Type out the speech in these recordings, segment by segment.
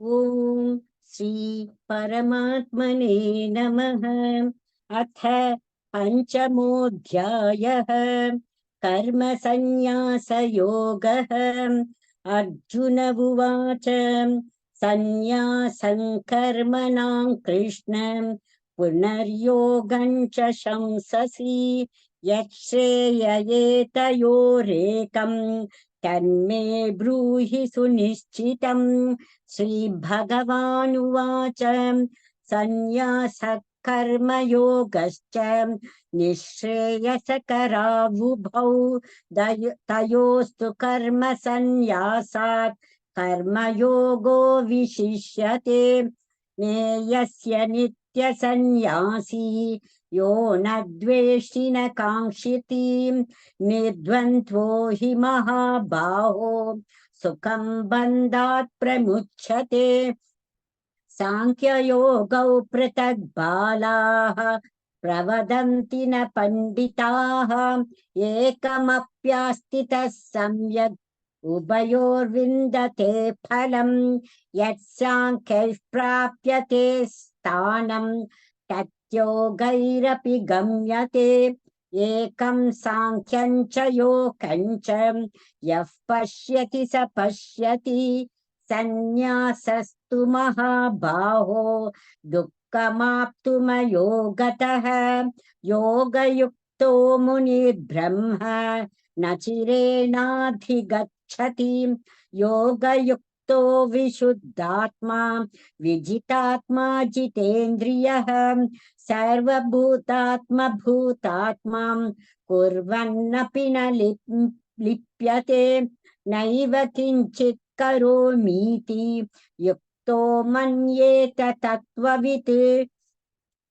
ॐ श्री परमात्मने नमः। अथ पञ्चमोऽध्यायः। कर्मसन्न्यासयोगः। अर्जुन उवाच सन्न्यासं कर्मणां कृष्ण पुनर्योगं च शंससि यच्छ्रेययेतयोरेकं तन्मे ब्रूहि सुनिश्चितम्। श्रीभगवानुवाच सन्न्यासः कर्मयोगश्च निःश्रेयसकरावुभौ तयोस्तु कर्म सन्न्यासात् कर्मयोगो विशिष्यते। ज्ञेयस्य नित्यसन्न्यासी यो न द्वेष्टि न काङ्क्षति निर्द्वन्द्वो हि महाबाहो सुखं बन्धात् प्रमुच्यते। साङ्ख्ययोगौ पृथक् बालाः प्रवदन्ति न पण्डिताः एकमप्यास्थितः सम्यग् उभयोर्विन्दते फलम्। यत्साङ्ख्यैः प्राप्यते स्थानं तद्योगैरपि गम्यते। एकं साङ्ख्यं च योगं च यः पश्यति स पश्यति सन्न्यासस्तु महाबाहो दुःखमाप्तुमयोगतः। योगयुक्तो मुनिर्ब्रह्म न चिरेणाधिगच्छति। योगयुक्तो विशुद्धात्मा विजितात्मा जितेन्द्रियः सर्वभूतात्मभूतात्मा कुर्वन्नपि न लिप्यते। नैव किञ्चित् करोमीति युक्तो मन्येत तत्त्ववित्।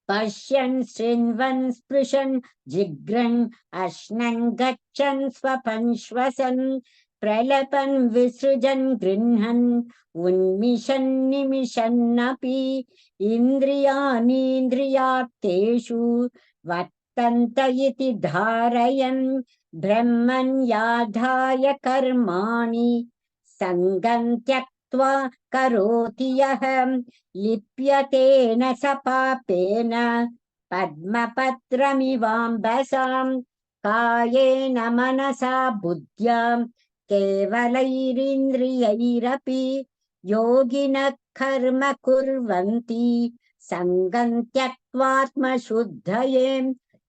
पश्यन् शृण्वन् स्पृशन् जिघ्रन् अश्नन् गच्छन् स्वपन् श्वसन् प्रलपन् विसृजन् गृह्णन् उन्मिषन् निमिषन्नपि इन्द्रियाणीन्द्रियार्थेषु वर्तन्त इति धारयन् ब्रह्मण्याधाय कर्माणि सङ्गं त्यक्त्वा करोति यः लिप्यते न स पापेन पद्मपत्रमिवाम्बसाम्। कायेन मनसा बुद्ध्या केवलैरिन्द्रियैरपि योगिनः कर्म कुर्वन्ति सङ्गं त्यक्त्वात्मशुद्धये।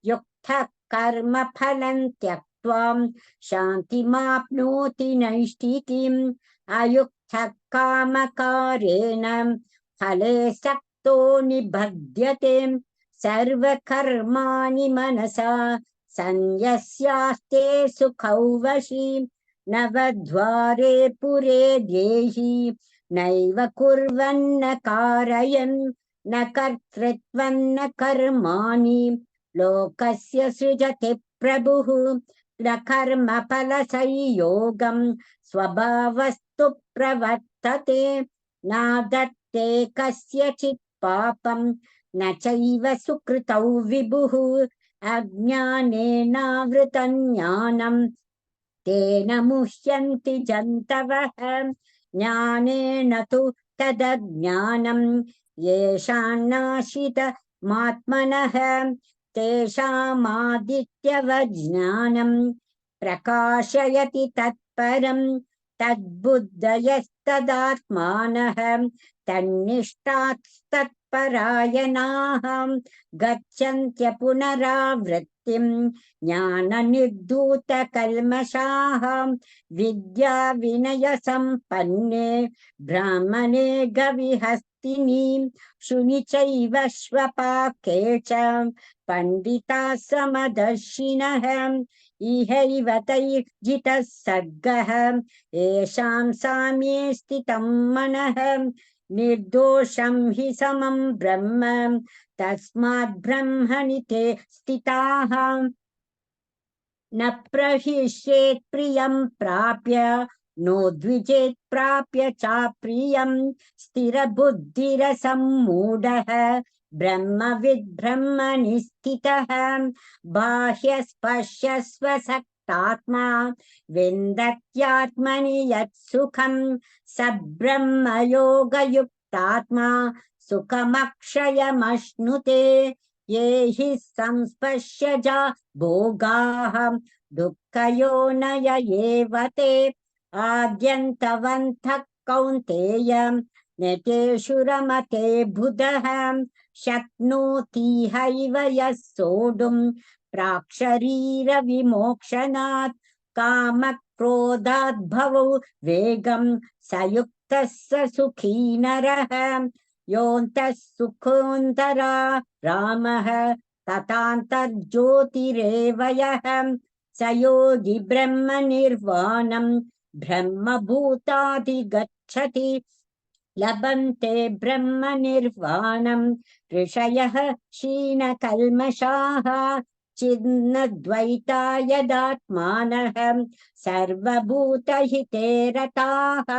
युक्तः कर्मफलं त्यक्त्वा शान्तिमाप्नोति नैष्ठिकीम्। अयुक्तः कामकारेण फले सक्तो निबध्यते। सर्वकर्माणि मनसा सन्न्यस्यास्ते सुखौ वशी। नवद्वारे पुरे देहि नैव कुर्वन्न कारयन् न कर्तृत्वं न कर्माणि लोकस्य सृजति प्रभुः। न कर्मफलसंयोगं स्वभावस्तु प्रवर्तते। नादत्ते कस्यचित् पापं न चैव सुकृतौ विभुः। अज्ञानेनावृतं ज्ञानं तेन मुह्यन्ति जन्तवः। ज्ञानेन तु तदज्ञानं येषान्नाशितमात्मनः तेषामादित्यवज्ञानं प्रकाशयति तत्परम्। तद्बुद्धयस्तदात्मानः तन्निष्ठास्तत्परायणाः गच्छन्त्य पुनरावृत्तिम् ज्ञाननिर्धूतकल्मषाः। विद्या विनयसम्पन्ने ब्राह्मणे गविहस्तिनि शुनि चैव श्वपाके च पण्डिताः समदर्शिनः। इहैव तैर्जितः सर्गः येषां साम्ये स्थितं मनः। निर्दोषं हि समं ब्रह्म तस्मात् ब्रह्मणि ते स्थिताः। न प्रहिष्येत् प्रियं प्राप्य नो द्विजेत् प्राप्य चाप्रियं। स्थिरबुद्धिरसम्मूढः ब्रह्मविद् ब्रह्मणि स्थितः। बाह्यस्पर्शस्वशक् युक्तात्मा विन्दत्यात्मनि यत्सुखं स ब्रह्मयोगयुक्तात्मा सुखमक्षयमश्नुते ये हि संस्पश्यजा भोगाः दुःखयोनय एव ते आद्यन्तवन्तः कौन्तेय नेतेषु रमते बुधः शक्नोति हैव यः सोढुं प्राक्शरीरविमोक्षणात् कामक्रोधाद्भवौ वेगं स युक्तः स सुखी नरः योऽन्तः सुखोऽन्तरा रामः तथान्तर्ज्योतिरेव यः स योगी ब्रह्मनिर्वाणं ब्रह्मभूताधिगच्छति लभन्ते ब्रह्मनिर्वाणं ऋषयः क्षीणकल्मषाः छिन्नद्वैता यदात्मानः सर्वभूतहिते रताः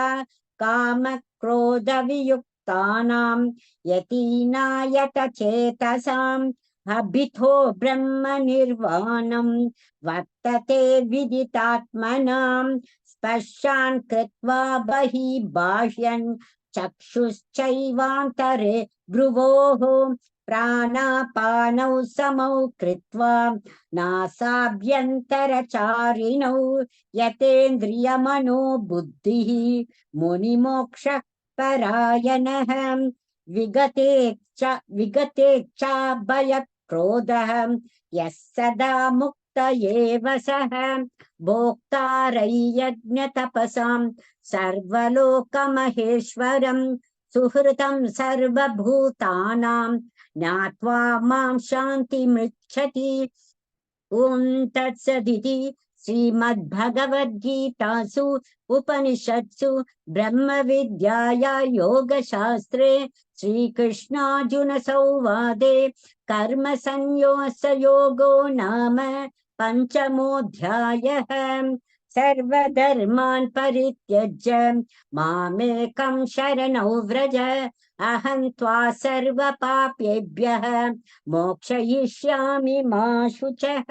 कामक्रोधवियुक्तानां यतीनायतचेतसाम् अभितो ब्रह्मनिर्वाणं वर्तते विदितात्मनां स्पर्शान् कृत्वा बहिः बाह्यन् चक्षुश्चैवान्तरे भ्रुवोः प्राणापानौ समौ कृत्वा नासाभ्यन्तरचारिणौ यतेन्द्रियमनो बुद्धिः मुनिमोक्षः परायणः विगतेच्छा भयक्रोधः यः सदा मुक्त एव सः भोक्तारयज्ञतपसां सर्वलोकमहेश्वरं सुहृतं सर्वभूतानां ज्ञात्वा मां शान्तिमृच्छति ॐ तत्सदिति श्रीमद्भगवद्गीतासु उपनिषत्सु ब्रह्मविद्याया योगशास्त्रे श्रीकृष्णार्जुनसंवादे कर्मसन्न्यासयोगो नाम पञ्चमोऽध्यायः सर्वधर्मान् परित्यज्य मामेकं शरणौ व्रज अहं त्वा सर्वपापेभ्यः मोक्षयिष्यामि मा शुचः।